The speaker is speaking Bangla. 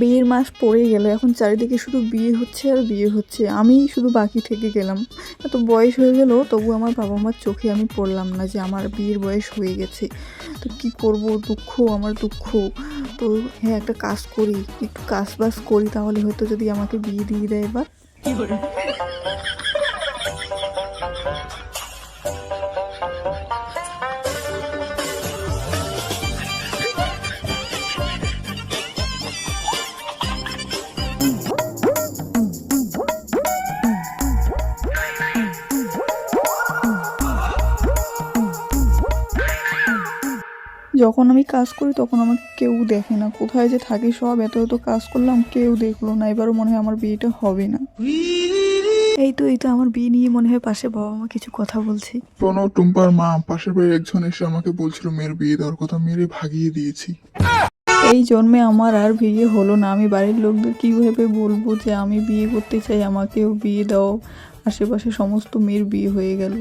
বিয়ের মাস পড়ে গেল, এখন চারিদিকে শুধু বিয়ে হচ্ছে আর বিয়ে হচ্ছে, আমি শুধু বাকি থেকে গেলাম। এত বয়স হয়ে গেল তবু আমার বাবা মার চোখে আমি পড়লাম না যে আমার বিয়ের বয়স হয়ে গেছে। তো কি করব, দুঃখ, আমার দুঃখ। তো হ্যাঁ, একটা কাজ করি, একটু কাজ বাজ করি, তাহলে হয়তো যদি আমাকে বিয়ে দিয়ে দেয় এবার। যখন আমি কাজ করি তখন আমাকে কেউ দেখে না, কোথায় যে থাকি সব, এত এত কাজ করলাম, কেউ দেখলো না। এবারও মনে হয় আমার বিয়েটা হবে না। এই তো আমার বিয়ে নিয়ে মনে হয় পাশে বাবা মা কিছু কথা বলছে। শোনো, টুম্পার মা, পাশের বাড়ির একজন এসে আমাকে বলছিল মেয়ের বিয়ে দেওয়ার কথা, মেরে ভাগিয়ে দিয়েছি। এই জন্মে আমার আর বিয়ে হলো না। আমি বাড়ির লোকদের কীভাবে বলবো যে আমি বিয়ে করতে চাই, আমাকেও বিয়ে দাও। আশেপাশে সমস্ত মেয়ের বিয়ে হয়ে গেল।